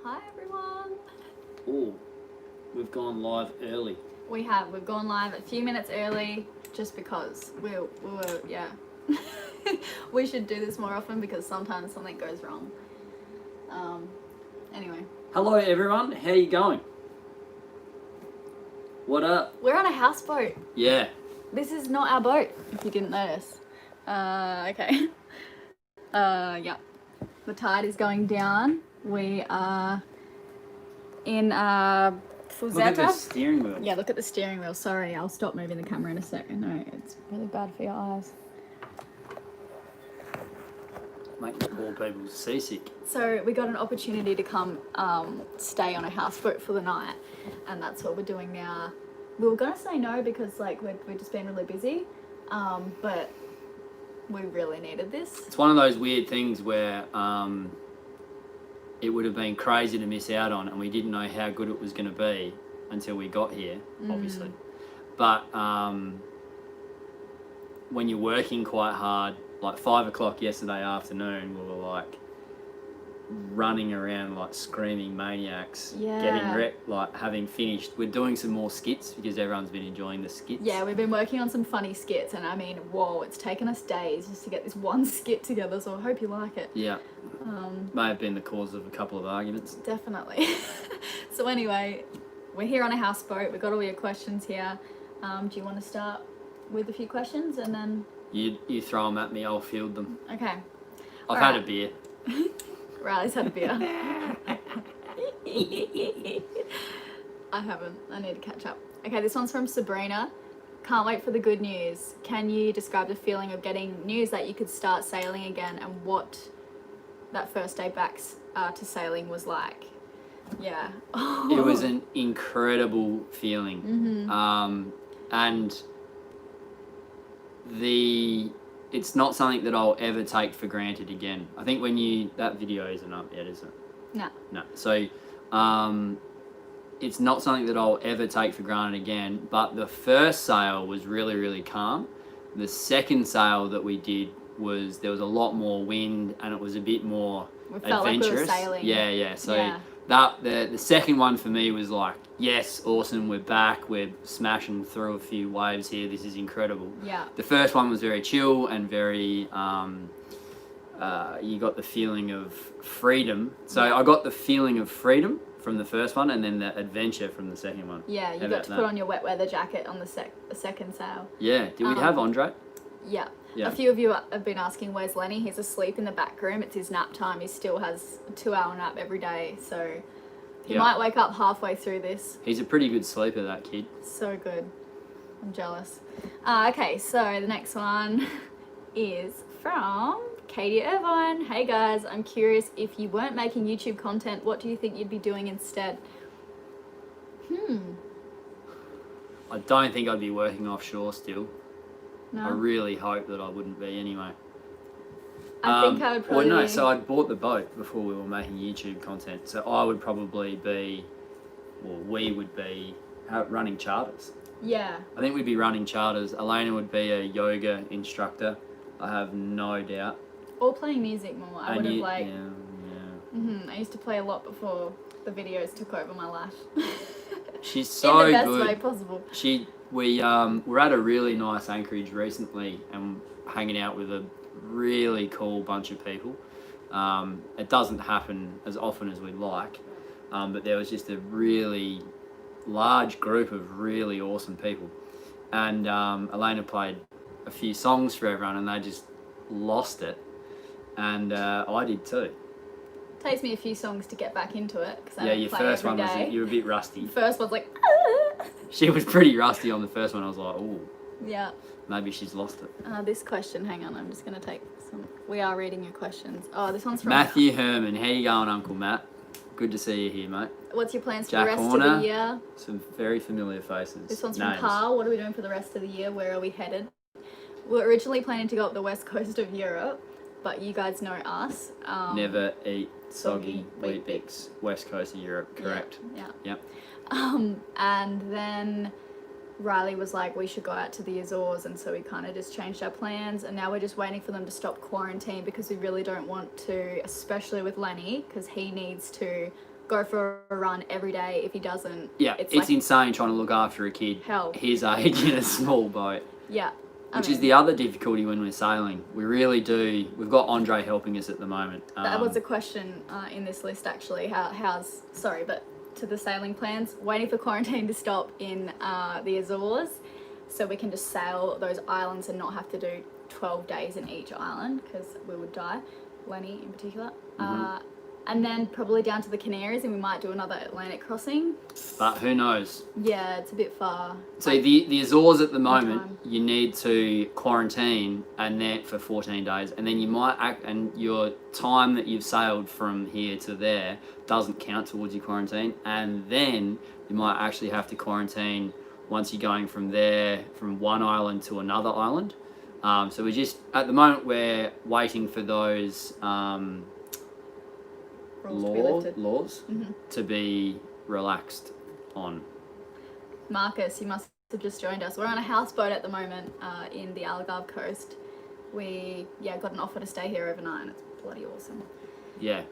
Hi everyone. Oh, we've gone live early. We've gone live a few minutes early just because we were we should do this more often because sometimes something goes wrong. Anyway. Hello everyone, how you going? What up? We're on a houseboat. Yeah. This is not our boat, if you didn't notice. Okay. Yeah. The tide is going down. We are in Look at the Fuzeta. steering wheel. Yeah, look at the steering wheel. Sorry, I'll stop moving the camera in a second. No, it's really bad for your eyes. Make the poor people seasick. So we got an opportunity to come stay on a houseboat for the night, and that's what we're doing now. We were gonna say no because we're just been really busy, but we really needed this. It's one of those weird things where it would have been crazy to miss out on, and we didn't know how good it was going to be until we got here, obviously. But when you're working quite hard, like 5 o'clock yesterday afternoon, we were like running around like screaming maniacs, Yeah. having finished. We're doing some more skits because everyone's been enjoying the skits. Yeah, we've been working on some funny skits, and I mean, whoa, it's taken us days just to get this one skit together, so I hope you like it. Yeah. May have been the cause of a couple of arguments. Definitely. So anyway, we're here on a houseboat. We've got all your questions here. Do you want to start with a few questions and then... You throw them at me, I'll field them. Okay. I've had a beer. Riley's had a beer. I haven't. I need to catch up. Okay, this one's from Sabrina. Can't wait for the good news. Can you describe the feeling of getting news that you could start sailing again and what that first day back to sailing was like? Yeah. It was an incredible feeling. And it's not something that I'll ever take for granted again. I think that video isn't up yet, is it? No. No. So it's not something that I'll ever take for granted again, but the first sail was really, really calm. The second sail that we did there was a lot more wind and it was a bit more felt adventurous. Like we were sailing. Yeah. So yeah. the second one for me was like, yes, awesome, we're back, we're smashing through a few waves here, this is incredible. Yeah. The first one was very chill and very, you got the feeling of freedom. So I got the feeling of freedom from the first one and then the adventure from the second one. Yeah, you got to put on your wet weather jacket on the second sail. Yeah, did we have Andre? Yeah. Yeah. A few of you have been asking, where's Lenny? He's asleep in the back room. It's his nap time. He still has a 2-hour nap every day. So he might wake up halfway through this. He's a pretty good sleeper, that kid. So good. I'm jealous. Okay, so the next one is from Katie Irvine. Hey guys, I'm curious, if you weren't making YouTube content, what do you think you'd be doing instead? I don't think I'd be working offshore still. No? I really hope that I wouldn't be anyway. I think I would probably... so I'd bought the boat before we were making YouTube content. So I would probably be, we would be running charters. Yeah. I think we'd be running charters. Elena would be a yoga instructor. I have no doubt. Or playing music more. I would have Yeah. I used to play a lot before the videos took over my life. She's so in the best good. way possible. We were at a really nice anchorage recently and hanging out with a really cool bunch of people. It doesn't happen as often as we'd like, but there was just a really large group of really awesome people. And Elena played a few songs for everyone and they just lost it. And I did too. Takes me a few songs to get back into it. Your first one you were a bit rusty. The first one's like... She was pretty rusty on the first one. I was like, oh. Yeah. Maybe she's lost it. This question, hang on, I'm just going to take some... We are reading your questions. Oh, this one's from... Matthew Herman. How you going, Uncle Matt? Good to see you here, mate. What's your plans for Jack the rest Horner. of the year? Some very familiar faces. This one's Names. from Carl. What are we doing for the rest of the year? Where are we headed? We're originally planning to go up the west coast of Europe, but you guys know us. Never eat soggy wheat bix. West coast of Europe, correct. Yeah. Yep. And then Riley was like, we should go out to the Azores, and so we kind of just changed our plans, and now we're just waiting for them to stop quarantine because we really don't want to, especially with Lenny, because he needs to go for a run every day. If he doesn't, Yeah, it's it's like insane trying to look after a kid hell. his age in a small boat. Yeah. Which is the other difficulty when we're sailing. We really do. We've got Andre helping us at the moment. That was a question in this list actually. But to the sailing plans, waiting for quarantine to stop in the Azores, so we can just sail those islands and not have to do 12 days in each island because we would die, Lenny in particular. And then probably down to the Canaries, and we might do another Atlantic crossing. But who knows? Yeah, it's a bit far. So the Azores at the time. moment, you need to quarantine and then for 14 days, and then you might and your time that you've sailed from here to there doesn't count towards your quarantine, and then you might actually have to quarantine once you're going from there from one island to another island. So we're just at the moment we're waiting for those laws to be relaxed on. Marcus, you must have just joined us. We're on a houseboat at the moment in the Algarve coast. We got an offer to stay here overnight, and it's bloody awesome. Yeah.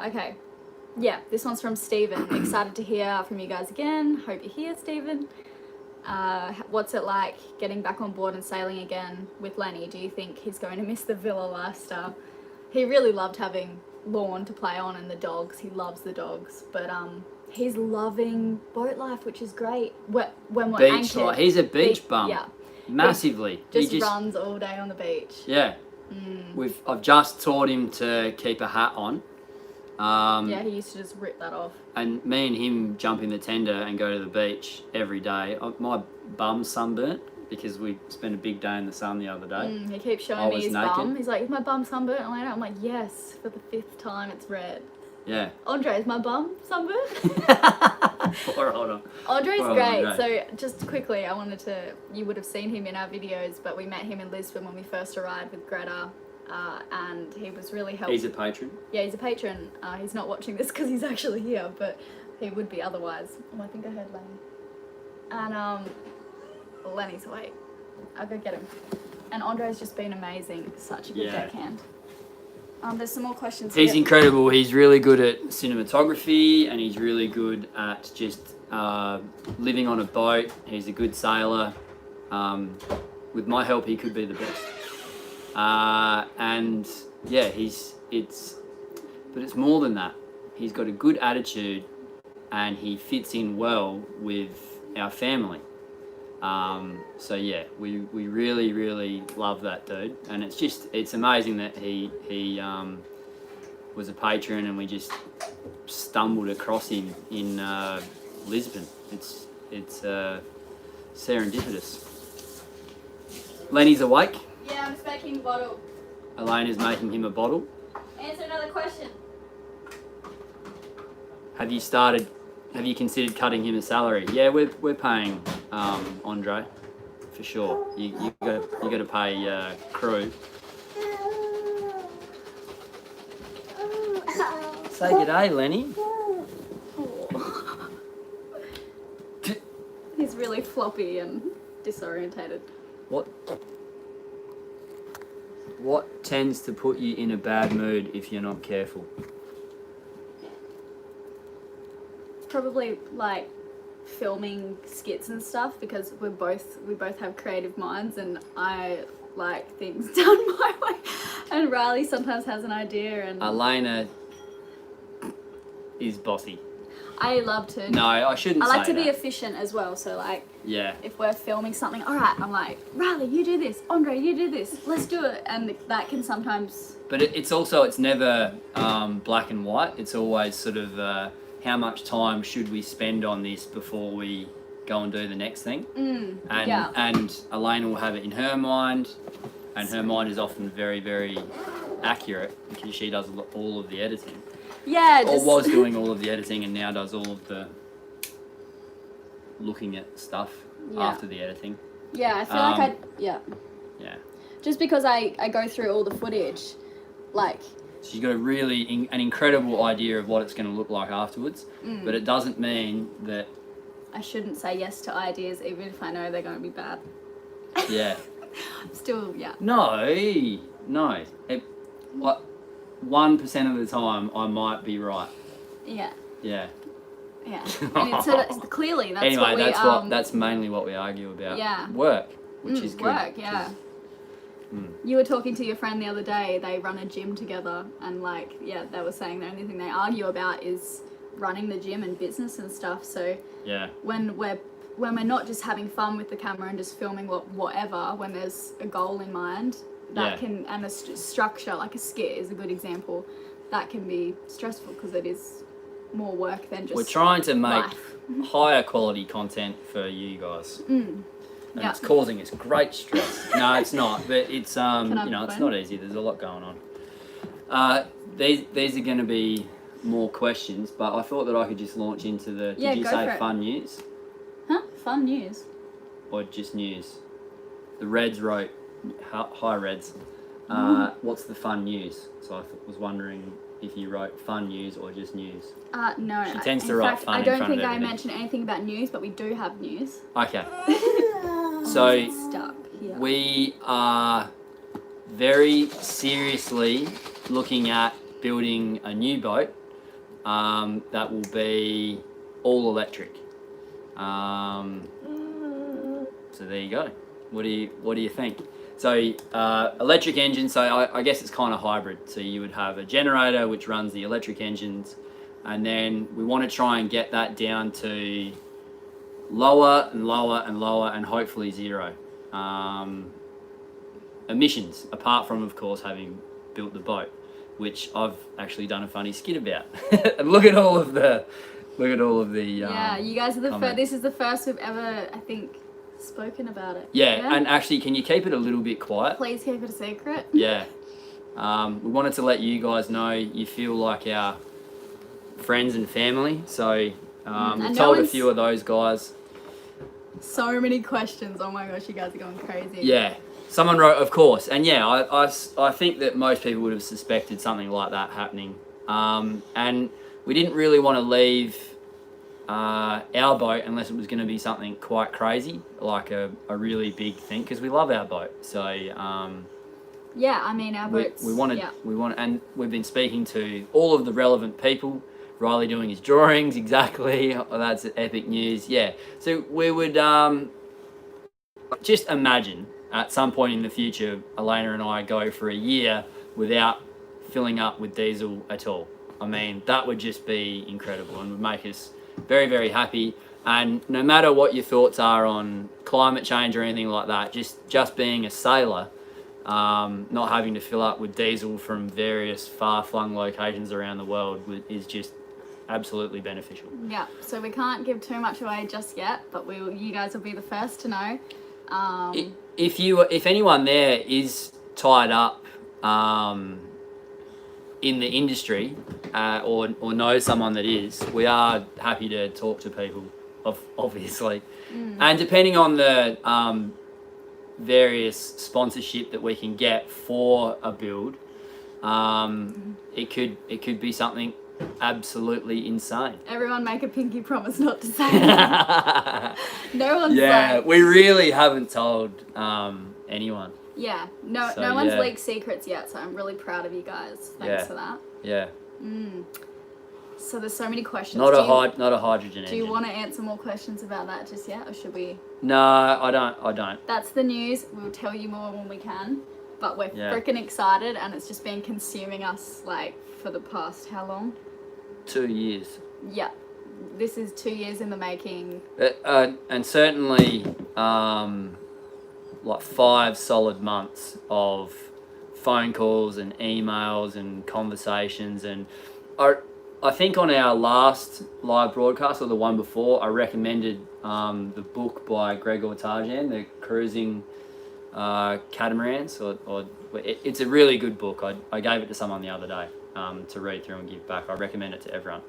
Okay. Yeah, this one's from Stephen. Excited to hear from you guys again. Hope you're here, Stephen. What's it like getting back on board and sailing again with Lenny? Do you think he's going to miss the villa lifestyle? He really loved having lawn to play on and the dogs. He loves the dogs, but he's loving boat life, which is great. When we're Beach anchored, life. He's a beach bum. Yeah, Massively. he He just runs all day on the beach. Yeah. I've just taught him to keep a hat on. Yeah, he used to just rip that off. And me and him jump in the tender and go to the beach every day. My bum's sunburnt because we spent a big day in the sun the other day. He keeps I showing me was his naked. bum. He's like, is my bum sunburnt? I'm like, yes, for the 5th time it's red. Yeah. Andre, is my bum sunburnt? Poor old. Andre's Poor great. Andre. So just quickly, you would have seen him in our videos, but we met him in Lisbon when we first arrived with Greta, and he was really helpful. He's a patron. Yeah, he's a patron. He's not watching this because he's actually here, but he would be otherwise. Oh, I think I heard Lenny. And Lenny's awake. I'll go get him. And Andre's just been amazing. Such a good deckhand. There's some more questions He's here. incredible. He's really good at cinematography, and he's really good at just living on a boat. He's a good sailor. With my help, he could be the best. And yeah, but it's more than that. He's got a good attitude, and he fits in well with our family. So yeah, we really, really love that dude, and it's amazing that he was a patron, and we just stumbled across him in Lisbon. It's serendipitous. Lenny's awake. Yeah, I'm just making a bottle. Elaine is making him a bottle. Answer another question. Have you considered cutting him a salary? Yeah, we're paying Andre for sure. You got to pay crew. Say g'day, Lenny. He's really floppy and disorientated. What tends to put you in a bad mood if you're not careful? Probably like filming skits and stuff, because we both have creative minds, and I like things done my way, and Riley sometimes has an idea, and Elena is bossy. I love to. No, I shouldn't I like say to be that. efficient as well, so like Yeah. if we're filming something, all right, I'm like, Riley, you do this, Andre, you do this, let's do it, and that can sometimes. But it's never black and white. It's always sort of how much time should we spend on this before we go and do the next thing. And Elena will have it in her mind, and her mind is often very, very accurate because she does all of the editing. Yeah, Or was doing all of the editing and now does all of the looking at stuff after the editing. Yeah, I feel like Yeah. just because I go through all the footage, like. She's got a really an incredible idea of what it's going to look like afterwards, but it doesn't mean that. I shouldn't say yes to ideas even if I know they're going to be bad. Yeah. Still, yeah. No. 1% of the time I might be right. Yeah. Yeah. Yeah. And it's, so clearly that's Anyway, what we that's mainly what we argue about. Yeah. Work, which is good. Work, yeah. You were talking to your friend the other day, they run a gym together, and like, yeah, they were saying the only thing they argue about is running the gym and business and stuff. So Yeah. when we're not just having fun with the camera and just filming whatever, when there's a goal in mind, that Yeah. can, and a structure, like a skit is a good example, that can be stressful because it is more work than just We're trying to make life. higher quality content for you guys. And Yeah. it's causing us great stress. No, it's not, but it's I have you know, a it's phone? not easy. There's a lot going on. These are going to be more questions, but I thought that I could just launch into the. Yeah, Did you go say for it. fun news Huh? Fun news. or just news? The Reds wrote, "Hi Reds, what's the fun news?" So I was wondering if you wrote fun news or just news. No. She tends to in write fact, fun I in don't front of think I everything. mentioned anything about news, but we do have news. Okay. So Stuck here. we are very seriously looking at building a new boat that will be all electric. So there you go. What do you think? So electric engine. So I guess it's kind of hybrid. So you would have a generator which runs the electric engines, and then we want to try and get that down to lower and lower and lower, and hopefully zero emissions. Apart from, of course, having built the boat, which I've actually done a funny skit about. And look at all of the. Yeah, you guys are the first. comments. This is the first we've ever, I think, spoken about it. Yeah, and actually, can you keep it a little bit quiet? Please keep it a secret. Yeah. We wanted to let you guys know you feel like our friends and family. So we and no told a one's- few of those guys. So many questions. Oh my gosh, you guys are going crazy. Yeah. Someone wrote, of course. And yeah, I think that most people would have suspected something like that happening. And we didn't really want to leave our boat unless it was going to be something quite crazy, like a really big thing, because we love our boat. So Yeah, I mean, our boats. we wanted, Yeah. and we've been speaking to all of the relevant people. Riley doing his drawings, exactly. Oh, that's epic news. Yeah. So we would just imagine at some point in the future, Elena and I go for a year without filling up with diesel at all. I mean, that would just be incredible and would make us very, very happy. And no matter what your thoughts are on climate change or anything like that, just being a sailor, not having to fill up with diesel from various far-flung locations around the world is just absolutely beneficial. Yeah, so we can't give too much away just yet, but you guys will be the first to know. If anyone there is tied up in the industry or knows someone that is, we are happy to talk to people, obviously. And depending on the various sponsorship that we can get for a build, it could be something absolutely insane. Everyone make a pinky promise not to say it. No one's Yeah, like, we really haven't told anyone. yeah, no So, one's yeah. leaked secrets yet, so I'm really proud of you guys. Thanks Yeah. for that. Yeah, So there's so many questions. not a hydrogen Do you engine. want to answer more questions about that just yet, or should we? No, I don't. That's the news. We'll tell you more when we can. But we're Yeah. freaking excited, and it's just been consuming us like for the past how long? 2 years. Yeah, this is 2 years in the making. And certainly, like 5 solid months of phone calls and emails and conversations. And I think on our last live broadcast, or the one before, I recommended the book by Gregor Tarjan, The Cruising Catamarans. It's a really good book. I gave it to someone the other day to read through and give back. I recommend it to everyone.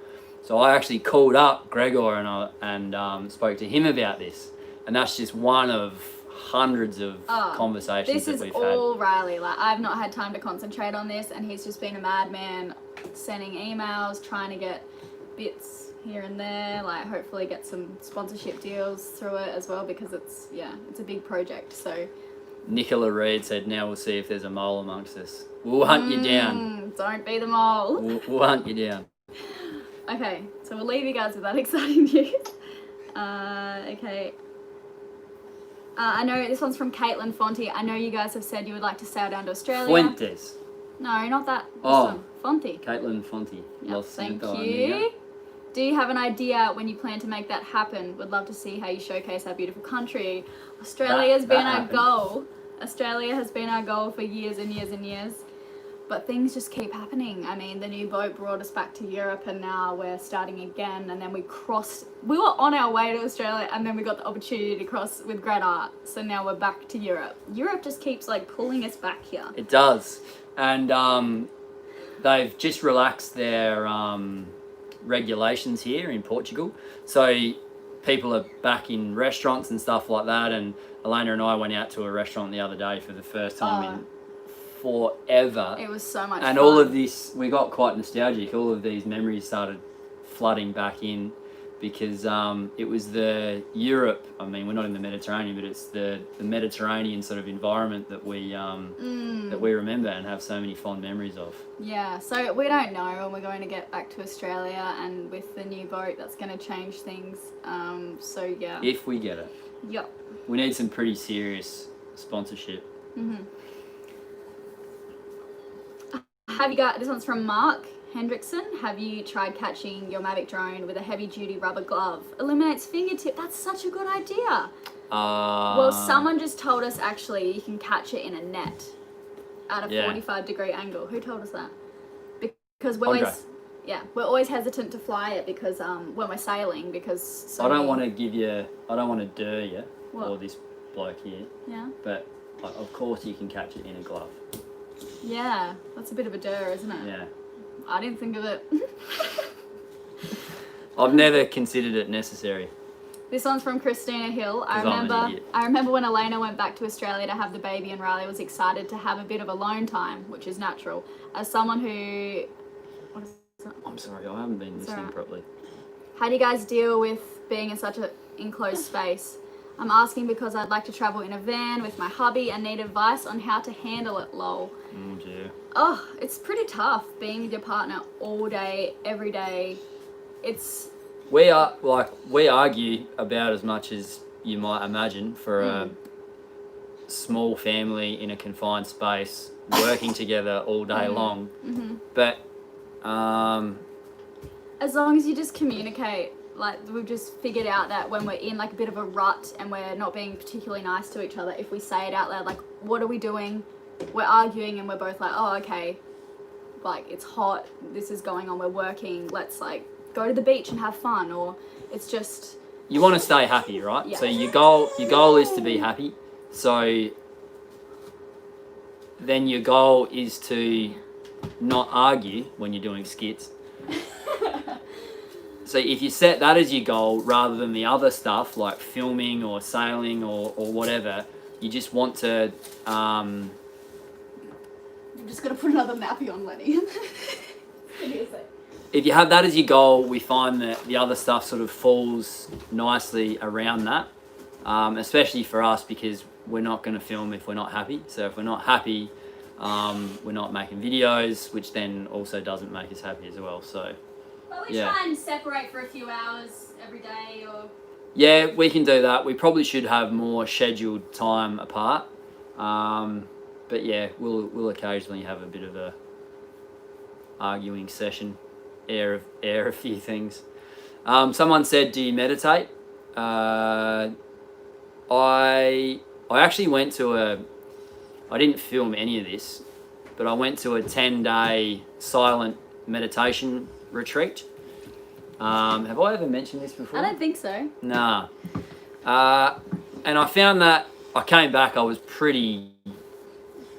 So I actually called up Gregor and spoke to him about this, and that's just one of hundreds of conversations This that is we've all Riley. Like, I've not had time to concentrate on this, and he's just been a madman, sending emails, trying to get bits here and there. Like, hopefully get some sponsorship deals through it as well, because it's a big project. So had. Nicola Reed said, "Now we'll see if there's a mole amongst us. We'll hunt you down. don't be the mole. We'll hunt you down." Okay, so we'll leave you guys with that exciting news. Okay. I know this one's from Caitlin Fonte. I know you guys have said you would like to sail down to Australia. Fuentes. No, not that. This Oh. one. Fonte. Caitlin Fonte. Yep, thank you. Do you have an idea when you plan to make that happen? Would love to see how you showcase our beautiful country. Australia has been our happened. goal. Australia has been our goal for years and years and years. But things just keep happening. I mean, the new boat brought us back to Europe and now we're starting again. And then we were on our way to Australia and then we got the opportunity to cross with Greta. So now we're back to Europe. Europe just keeps like pulling us back here. It does. And they've just relaxed their regulations here in Portugal. So people are back in restaurants and stuff like that. And Elena and I went out to a restaurant the other day for the first time in forever. It was so much and fun. all of this, we got quite nostalgic. All of these memories started flooding back in because it was the Europe. I mean, we're not in the Mediterranean, but it's the Mediterranean sort of environment that we remember and have so many fond memories of. Yeah, so we don't know when we're going to get back to Australia, and with the new boat, that's going to change things. So yeah. If we get it, Yep. we need some pretty serious sponsorship. Have you got, this one's from Mark Hendrickson. Have you tried catching your Mavic drone with a heavy duty rubber glove? Eliminates fingertip. That's such a good idea. Well, someone just told us actually you can catch it in a net at a 45-degree angle. Who told us that? Because we're Andre. we're always hesitant to fly it because when we're sailing, because I don't want to dare you What? or this bloke here, Yeah. but of course you can catch it in a glove. Yeah, that's a bit of a dare, isn't it? Yeah. I didn't think of it. I've never considered it necessary. This one's from Christina Hill. 'Cause I'm an idiot. I remember when Elena went back to Australia to have the baby and Riley was excited to have a bit of alone time, which is natural. As someone who... What is that? I'm sorry, I haven't been listening alright. properly. How do you guys deal with being in such an enclosed space? I'm asking because I'd like to travel in a van with my hubby and need advice on how to handle it, lol. Oh dear. Oh, it's pretty tough being with your partner all day, every day. We argue about as much as you might imagine for a small family in a confined space, working together all day long. But as long as you just communicate, like we've just figured out that when we're in like a bit of a rut and we're not being particularly nice to each other, if we say it out loud, like, what are we doing? We're arguing and we're both like, oh, okay, like it's hot, this is going on, we're working, let's like go to the beach and have fun. Or it's just, you want to stay happy, right? Yeah. So your goal is to be happy. So then your goal is to not argue when you're doing skits. So if you set that as your goal rather than the other stuff like filming or sailing or whatever, you just want to... I'm just gonna put another nappy on Lenny. If you have that as your goal, we find that the other stuff sort of falls nicely around that, especially for us because we're not going to film if we're not happy. So if we're not happy, we're not making videos, which then also doesn't make us happy as well. So But we try and separate for a few hours every day, or... Yeah, we can do that. We probably should have more scheduled time apart. But yeah, we'll occasionally have a bit of a arguing session, air a few things. Someone said, "Do you meditate?" I actually went to I didn't film any of this, but I went to a 10-day silent meditation retreat. Have I ever mentioned this before? I don't think so. Nah. And I found that I came back, I was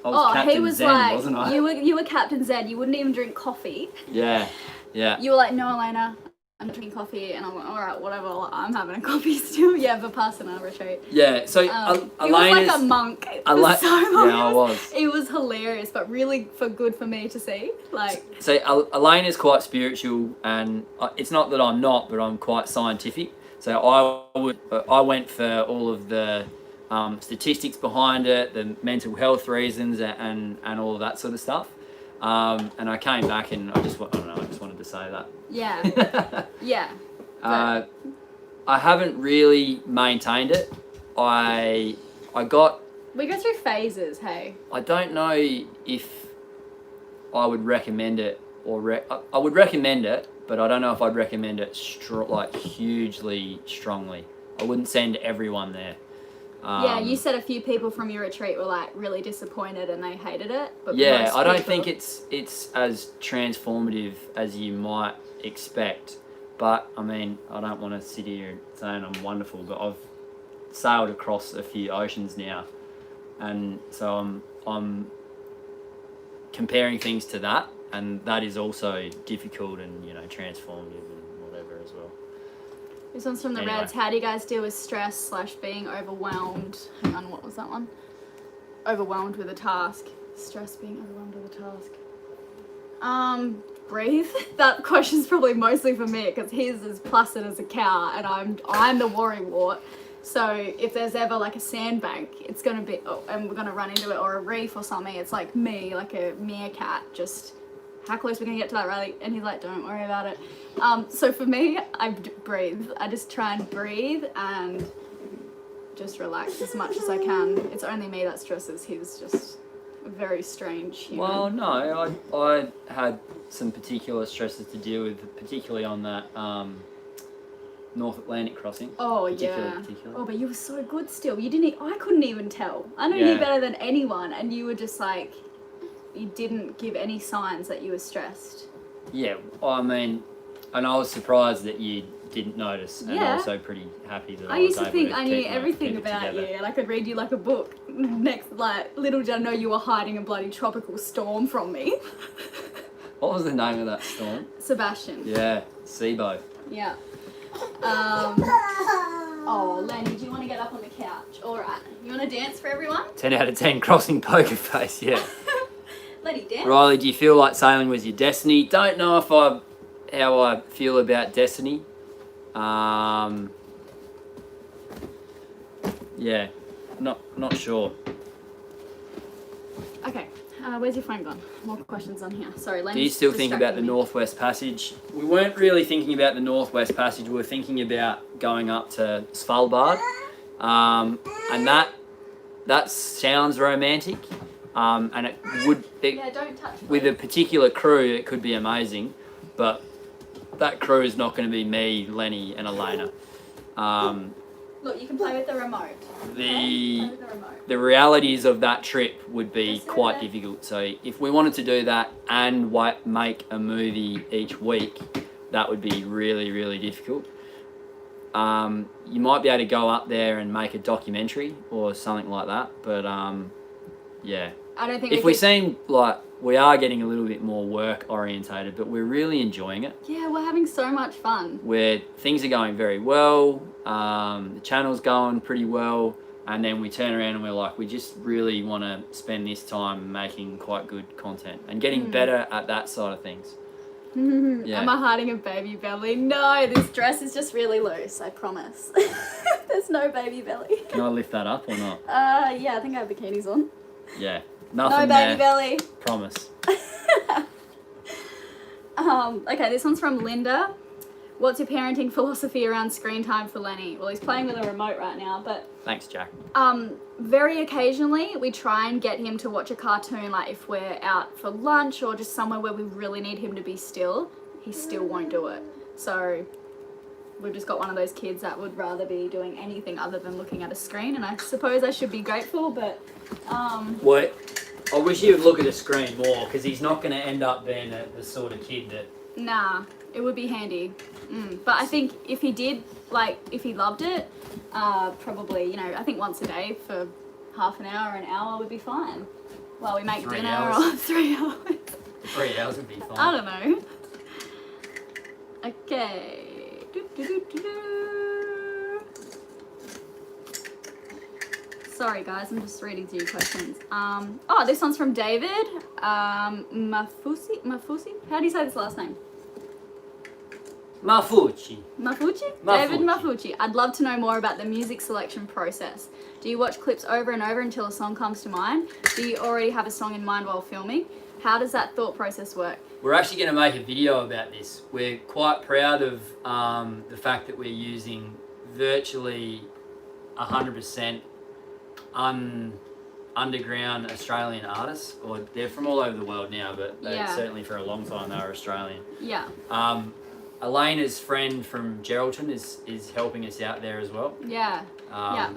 Captain he was Zen, like, wasn't I? you were Captain Zen. You wouldn't even drink coffee. Yeah. You were like, no, Elena, I'm drinking coffee, and I'm like, all right, whatever. I'm having a coffee still. Yeah, Vipassana retreat. Yeah. So He was Elena's... like a monk. It was so long. Yeah, I was. It was hilarious, but really good for me to see. Like, So Elena's quite spiritual, and it's not that I'm not, but I'm quite scientific. So I went for all of the statistics behind it, the mental health reasons, and all of that sort of stuff. And I came back and I don't know, I just wanted to say that. Yeah. Yeah. I haven't really maintained it. I got. We go through phases, hey. I don't know if I would recommend it I would recommend it, but I don't know if I'd recommend it hugely strongly. I wouldn't send everyone there. Yeah, you said a few people from your retreat were like really disappointed and they hated it. But yeah, most I don't people- think it's as transformative as you might expect. But I mean, I don't want to sit here saying I'm wonderful, but I've sailed across a few oceans now, and so I'm comparing things to that, and that is also difficult and transformative and whatever as well. This one's from the Anyway. Reds. How do you guys deal with stress / being overwhelmed? Hang on, what was that one? Overwhelmed with a task. Stress, being overwhelmed with a task. Breathe. That question's probably mostly for me because he's as placid as a cow and I'm the worrywart. So if there's ever like a sandbank, it's gonna be and we're gonna run into it, or a reef or something, it's like me, like a meerkat, just how close we're gonna get to that, Riley? And he's like, don't worry about it. So for me, I breathe. I just try and breathe and just relax as much as I can. It's only me that stresses. He's just a very strange human. Well, no, I had some particular stresses to deal with, particularly on that North Atlantic crossing. Oh yeah. Oh, but you were so good still. I couldn't even tell. I know you better than anyone, and you were just like, you didn't give any signs that you were stressed. Yeah, I mean, and I was surprised that you didn't notice, and Yeah. also pretty happy that I I was used to able think to I knew keep everything it about together. you, and I could read you like a book. Next, like, little did I know you were hiding a bloody tropical storm from me. What was the name of that storm? Sebastian. Yeah, SIBO. Yeah. Oh, Lenny, do you want to get up on the couch? All right. You want to dance for everyone? 10 out of 10 crossing poker face, yeah. Lenny, dance. Riley, do you feel like sailing was your destiny? Don't know how I feel about destiny. Yeah, not sure. Okay. Where's your phone gone? More questions on here. Sorry, Lenny. Do you still think about the Northwest Passage? We weren't really thinking about the Northwest Passage. We were thinking about going up to Svalbard, and that sounds romantic. And it would. Yeah, don't touch. With a particular crew, it could be amazing, but that crew is not going to be me, Lenny, and Elena. Look, you can play with the remote. The Play with the remote. the realities of that trip would be Just quite okay. difficult. So if we wanted to do that and make a movie each week, that would be really, really difficult. You might be able to go up there and make a documentary or something like that, but yeah. I don't think If we seem like we are getting a little bit more work orientated, but we're really enjoying it. Yeah, we're having so much fun. Where things are going very well, the channel's going pretty well, and then we turn around and we're like, we just really want to spend this time making quite good content and getting better at that side of things. Yeah. Am I hiding a baby belly? No, this dress is just really loose, I promise. There's no baby belly. Can I lift that up or not? Yeah, I think I have bikinis on. Yeah. No Nothing baby there. belly. Promise. Okay, this one's from Linda. What's your parenting philosophy around screen time for Lenny? Well, he's playing with a remote right now, but Thanks, Jack. very occasionally we try and get him to watch a cartoon, like if we're out for lunch or just somewhere where we really need him to be still. He still won't do it. So we've just got one of those kids that would rather be doing anything other than looking at a screen, and I suppose I should be grateful, but Well, I wish he would look at the screen more, because he's not going to end up being the sort of kid that... nah, it would be handy. But I think if he did, like, if he loved it, probably, I think once a day for half an hour would be fine. While we make 3 dinner hours. or 3 hours. 3 hours would be fine. I don't know. Okay. Sorry guys, I'm just reading through your questions. This one's from David. Mafusi? How do you say this last name? Mafucci. Mafucci? Mafucci. David Mafucci. I'd love to know more about the music selection process. Do you watch clips over and over until a song comes to mind? Do you already have a song in mind while filming? How does that thought process work? We're actually going to make a video about this. We're quite proud of the fact that we're using virtually 100% underground Australian artists, or they're from all over the world now, but certainly for a long time they were Australian. Yeah. Elena's friend from Geraldton is helping us out there as well. Yeah.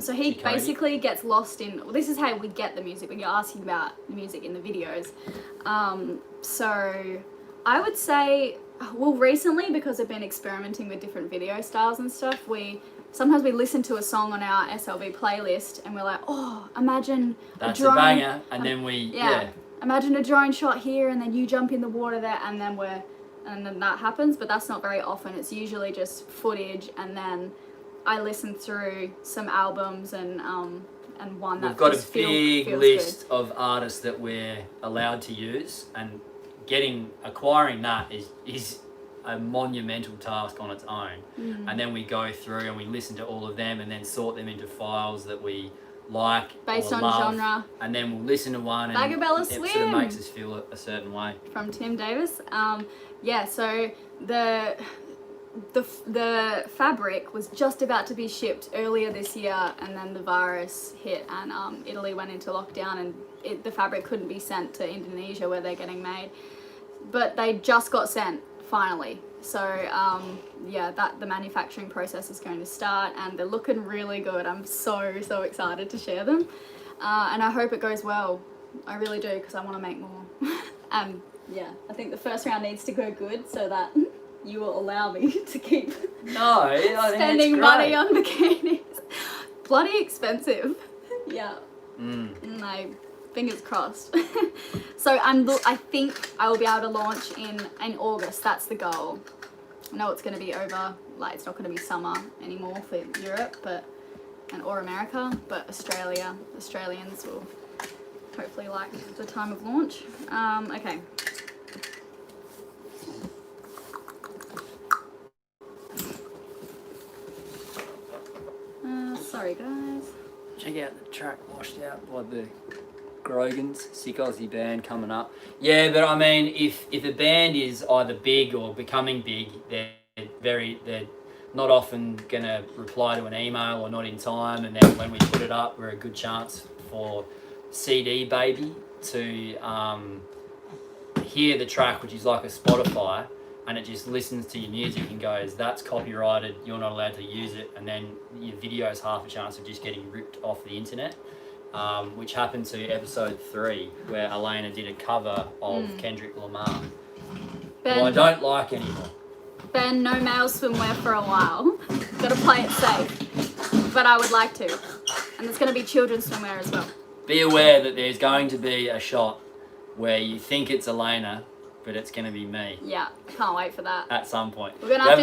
So he basically gets lost in, well, this is how we get the music when you're asking about the music in the videos. So I would say, well, recently, because I've been experimenting with different video styles and stuff, sometimes we listen to a song on our SLV playlist and we're like, oh, imagine that's a drone, a banger, and then imagine a drone shot here, and then you jump in the water there, and then that happens. But that's not very often. It's usually just footage, and then I listen through some albums and one that we've got just a big feels list good. of artists that we're allowed to use, and acquiring that is a monumental task on its own. And then we go through and we listen to all of them and then sort them into files that we like based or on love, genre. and then we'll listen to one and Vagabella it sort Swim of makes us feel a certain way. From Tim Davis. So the fabric was just about to be shipped earlier this year, and then the virus hit, and Italy went into lockdown, and the fabric couldn't be sent to Indonesia where they're getting made, but they just got sent finally. So the manufacturing process is going to start, and they're looking really good. I'm so excited to share them, and I hope it goes well. I really do, because I want to make more. And I think the first round needs to go good so that you will allow me to keep spending money on bikinis. Bloody expensive. Fingers crossed. So I think I will be able to launch in August. That's the goal. I know it's going to be over, like it's not going to be summer anymore for Europe, or America, but Australians will hopefully like the time of launch. Okay. Sorry guys. Check out the track Washed Out by the Grogans, sick Aussie band coming up. Yeah, but I mean, if a band is either big or becoming big, they're not often gonna reply to an email or not in time, and then when we put it up, we're a good chance for CD Baby to hear the track, which is like a Spotify, and it just listens to your music and goes, that's copyrighted, you're not allowed to use it, and then your video is half a chance of just getting ripped off the internet. Which happened to episode 3, where Elena did a cover of Kendrick Lamar, Ben, who I don't like anymore. Ben, no male swimwear for a while. Gotta play it safe. But I would like to. And there's gonna be children's swimwear as well. Be aware that there's going to be a shot where you think it's Elena, but it's going to be me. Yeah, can't wait for that. At some point. We're gonna have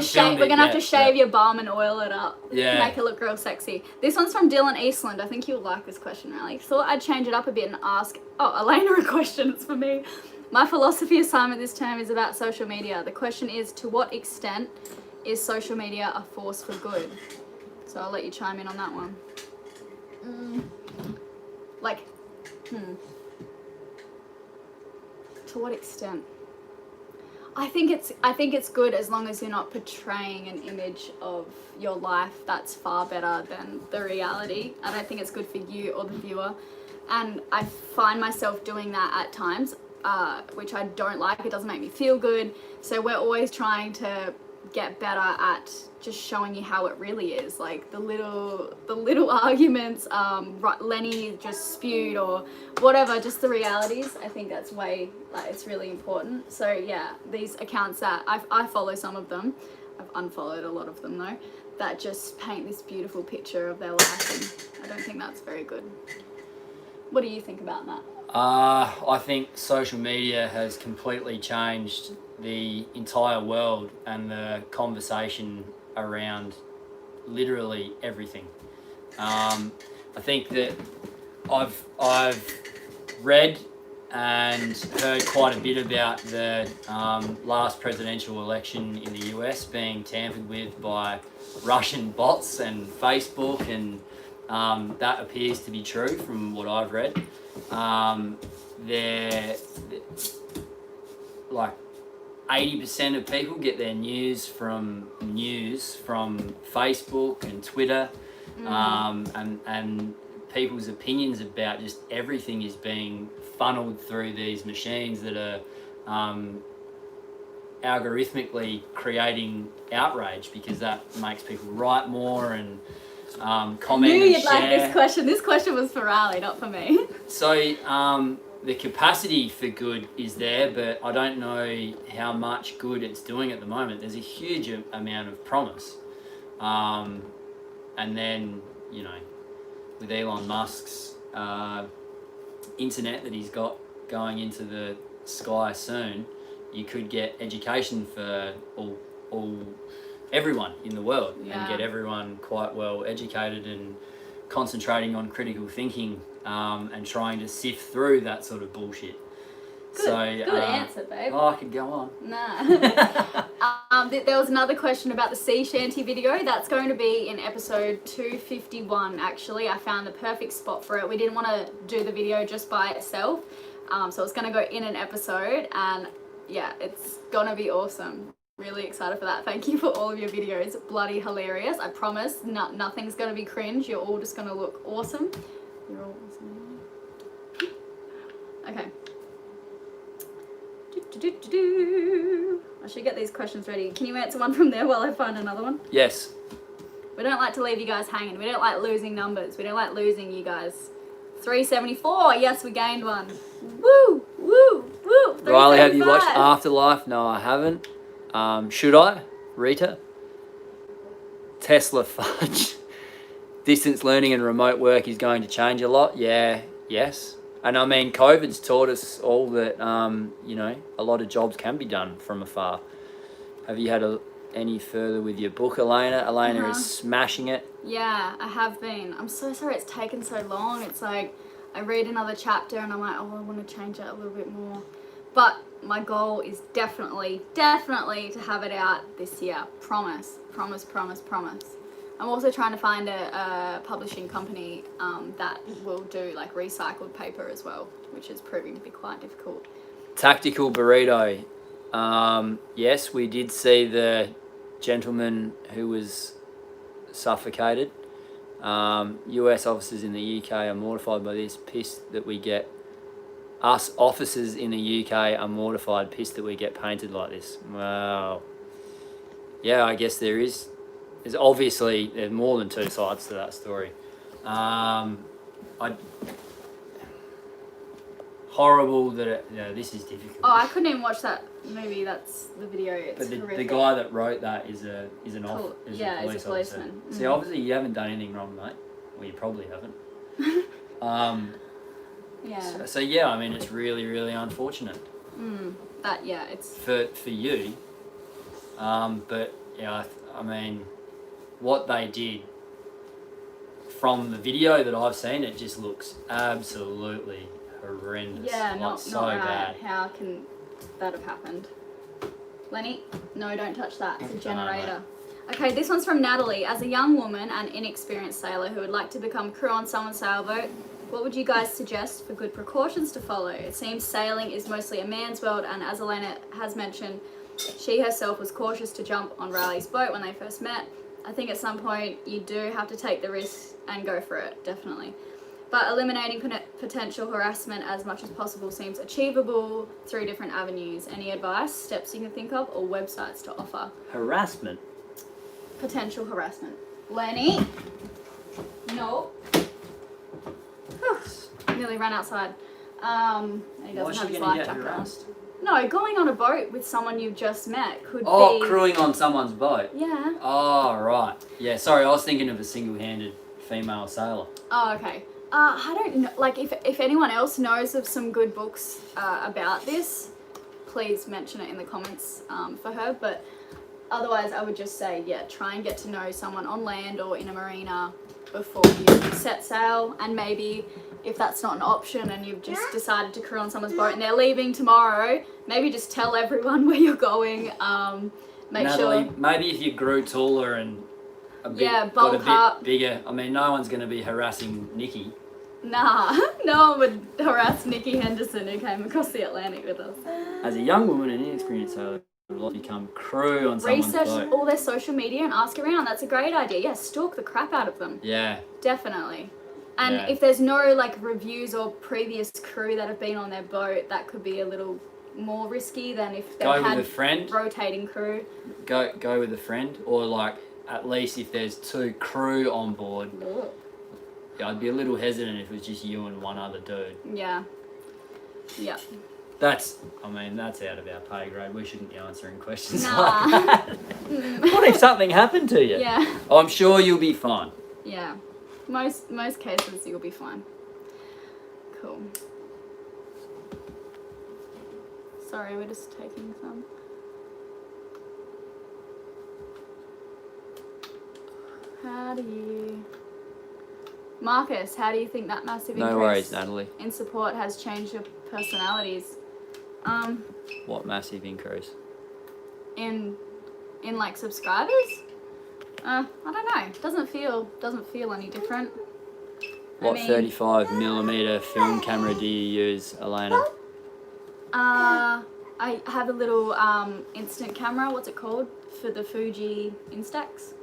to shave your bum and oil it up. Yeah. Make it look real sexy. This one's from Dylan Eastland. I think you'll like this question, Riley. Thought I'd change it up a bit and ask Elena a question. It's for me. My philosophy assignment this term is about social media. The question is, to what extent is social media a force for good? So I'll let you chime in on that one. To what extent? I think it's good as long as you're not portraying an image of your life that's far better than the reality. I don't think it's good for you or the viewer, and I find myself doing that at times, which I don't like. It doesn't make me feel good. So we're always trying to get better at just showing you how it really is, like the little arguments Lenny just spewed or whatever, just the realities. I think that's it's really important. So yeah, these accounts that I follow, some of them, I've unfollowed a lot of them though, that just paint this beautiful picture of their life, and I don't think that's very good. What do you think about that? I think social media has completely changed the entire world and the conversation around literally everything. I think that I've read and heard quite a bit about the last presidential election in the US being tampered with by Russian bots and Facebook, and that appears to be true from what I've read. they're like 80% of people get their news from Facebook and Twitter, and people's opinions about just everything is being funneled through these machines that are algorithmically creating outrage, because that makes people write more and comment I knew and you'd like share. this question. This question was for Riley, not for me. So the capacity for good is there, but I don't know how much good it's doing at the moment. There's a huge amount of promise. And then, you know, with Elon Musk's internet that he's got going into the sky soon, you could get education for everyone in the world, and get everyone quite well educated and concentrating on critical thinking, and trying to sift through that sort of bullshit. Good answer, babe. Oh, I could go on. Nah. There was another question about the sea shanty video. That's going to be in episode 251, actually. I found the perfect spot for it. We didn't want to do the video just by itself, so it's going to go in an episode, and yeah, it's going to be awesome. Really excited for that. Thank you for all of your videos. Bloody hilarious. I promise nothing's going to be cringe. You're all just going to look awesome. You're all awesome. Okay. I should get these questions ready. Can you answer one from there while I find another one? Yes. We don't like to leave you guys hanging. We don't like losing numbers. We don't like losing you guys. 374. Yes, we gained one. Woo! Woo! Woo! Riley, have you watched 375. Afterlife? No, I haven't. Should I? Rita? Tesla fudge. Distance learning and remote work is going to change a lot. Yeah, yes. And I mean, COVID's taught us all that, you know, a lot of jobs can be done from afar. Have you had any further with your book, Elena? Elena is smashing it. Yeah, I have been. I'm so sorry it's taken so long. It's like I read another chapter and I'm like, oh, I want to change it a little bit more. But my goal is definitely to have it out this year. Promise. I'm also trying to find a publishing company that will do like recycled paper as well, which is proving to be quite difficult. Tactical burrito. Yes, we did see the gentleman who was suffocated. US officers in the UK are mortified by this, pissed that we get... Us officers in the UK are mortified, pissed that we get painted like this. Wow. Yeah, I guess there's more than two sides to that story. Horrible that this is difficult. Oh, I couldn't even watch that movie. That's the video. It's but the horrific. guy that wrote that is a he's a police officer. policeman. See, obviously you haven't done anything wrong, mate. Well, you probably haven't. Yeah. So yeah, I mean, it's really, really unfortunate. It's for you. But yeah, I mean, what they did from the video that I've seen, it just looks absolutely horrendous. Yeah, like, not so right. bad. How can that have happened? Lenny, no, don't touch that. It's a generator. Okay, this one's from Natalie. As a young woman and inexperienced sailor who would like to become crew on someone's sailboat, what would you guys suggest for good precautions to follow? It seems sailing is mostly a man's world, and as Elena has mentioned, she herself was cautious to jump on Riley's boat when they first met. I think at some point you do have to take the risk and go for it, definitely. But eliminating potential harassment as much as possible seems achievable through different avenues. Any advice, steps you can think of, or websites to offer? Harassment. Potential harassment. Lenny? No. Nearly ran outside. And he doesn't have his life jacket on. No, going on a boat with someone you've just met could be... Oh, crewing on someone's boat. Yeah. Oh, right. Yeah, sorry, I was thinking of a single-handed female sailor. Oh, okay. I don't know, like, if anyone else knows of some good books about this, please mention it in the comments for her, but otherwise I would just say, yeah, try and get to know someone on land or in a marina before you set sail, and maybe if that's not an option and you've just decided to crew on someone's boat and they're leaving tomorrow, maybe just tell everyone where you're going. Natalie, maybe if you grew taller and bulk up. Bigger, I mean, no one's going to be harassing Nikki. Nah, no one would harass Nikki Henderson who came across the Atlantic with us. As a young woman and inexperienced sailor, I would like to become crew on someone's Research boat. all their social media and ask around. That's a great idea. Yeah, stalk the crap out of them. Yeah. Definitely. And Yeah. if there's no like reviews or previous crew that have been on their boat, that could be a little more risky than if they Go with had a friend. rotating crew. Go with a friend, or like at least if there's 2 crew on board. Ugh. Yeah, I'd be a little hesitant if it was just you and one other dude. Yeah. Yeah. That's out of our pay grade. We shouldn't be answering questions Nah. like that. What if something happened to you? Yeah. Oh, I'm sure you'll be fine. Yeah. Most cases you'll be fine. Cool. Sorry, we're just taking some. Marcus, how do you think that massive No increase worries, Natalie. in support has changed your personalities? What massive increase? In like subscribers? I don't know. Doesn't feel any different. What mean- 35mm film camera do you use, Elena? I have a little instant camera. What's it called? For the Fuji Instax.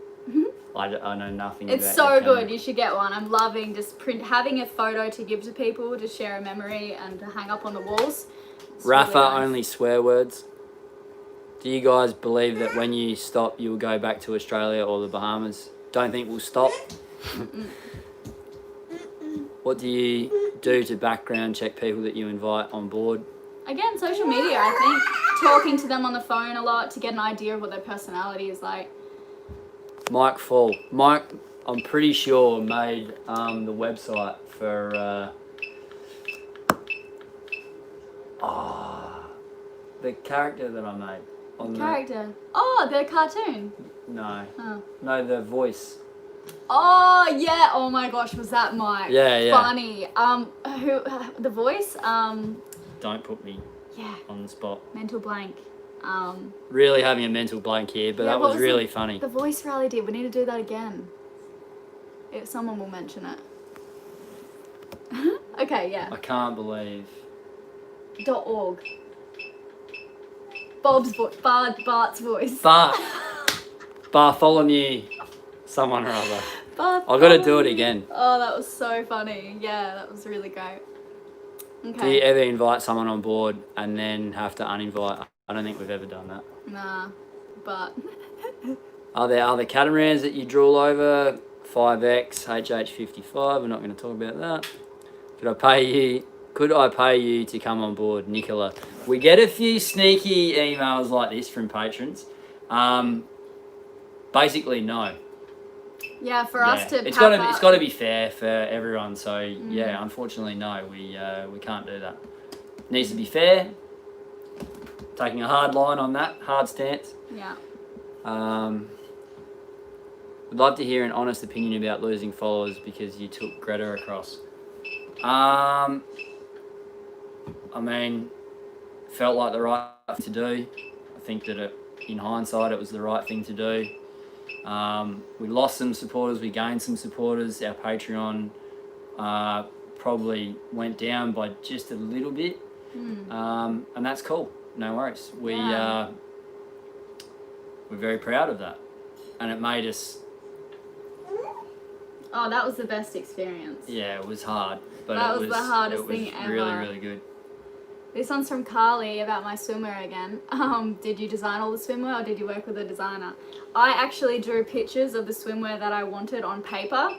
I know nothing It's about so your camera. good. You should get one. I'm loving just having a photo to give to people, to share a memory and to hang up on the walls. It's Rafa, really nice. only swear words. Do you guys believe that when you stop, you'll go back to Australia or the Bahamas? Don't think we'll stop. What do you do to background check people that you invite on board? Again, social media, I think. Talking to them on the phone a lot to get an idea of what their personality is like. Mike Fall. Mike, I'm pretty sure, made the website for the character that I made. On Character. Oh, the cartoon. No. Oh. No, the voice. Oh yeah! Oh my gosh, was that Mike? Yeah. Funny. Who? The voice? Don't put me Yeah. on the spot. Mental blank. Really having a mental blank here, but Yeah, that what was was really it? funny. The voice rally did. We need to do that again. If someone will mention it. Okay, yeah. I can't believe. .org. Bob's voice. Bart's voice. Bartholomew, someone or other. Bart. I've got to do it again. Oh, that was so funny. Yeah, that was really great. Okay. Do you ever invite someone on board and then have to uninvite? I don't think we've ever done that. Nah, but Are there other catamarans that you drool over? 5X, HH55, we're not going to talk about that. Could I pay you to come on board, Nicola? We get a few sneaky emails like this from patrons. Basically, no. yeah, for us to it's pack got up- to be fair for everyone. So yeah, unfortunately, no, we can't do that. Needs to be fair. Taking a hard line on that, hard stance. Yeah. Would love to hear an honest opinion about losing followers because you took Greta across. I mean, felt like the right thing to do. I think that in hindsight, it was the right thing to do. We lost some supporters, we gained some supporters. Our Patreon probably went down by just a little bit, and that's cool. No worries. We're very proud of that, and it made us. Oh, that was the best experience. Yeah, it was hard, but That it was the hardest it was thing really, ever. really good. This one's from Carly about my swimwear again. Did you design all the swimwear or did you work with a designer? I actually drew pictures of the swimwear that I wanted on paper.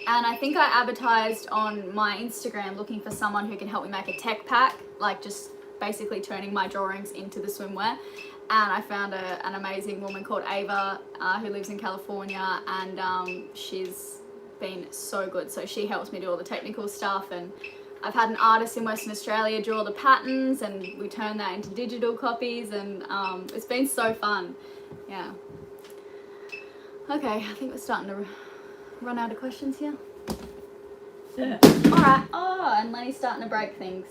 And I think I advertised on my Instagram looking for someone who can help me make a tech pack, like just basically turning my drawings into the swimwear. And I found an amazing woman called Ava who lives in California, and she's been so good. So she helps me do all the technical stuff, and I've had an artist in Western Australia draw the patterns, and we turn that into digital copies, and it's been so fun. Yeah. Okay, I think we're starting to run out of questions here. Yeah. Alright. Oh, and Lenny's starting to break things.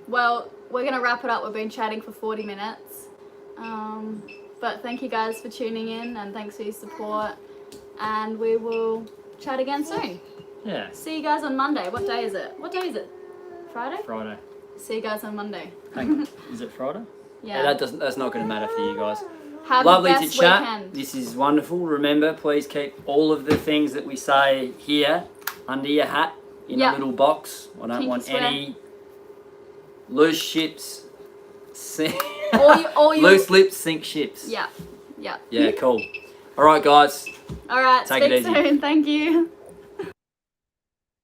Well, we're going to wrap it up. We've been chatting for 40 minutes. But thank you guys for tuning in, and thanks for your support. And we will chat again soon. Yeah. See you guys on Monday. What day is it? What day is it? Friday? Friday. See you guys on Monday. Hang on. Is it Friday? Yeah. That's not going to matter for you guys. Have Lovely the to best chat. weekend. This is wonderful. Remember, please keep all of the things that we say here under your hat in Yep. a little box. I don't Kinky want swear. any loose ships. All you- Loose lips sink ships. Yeah. Yeah. Yeah, cool. All right, guys. All right. Take it Speak easy. soon. Thank you.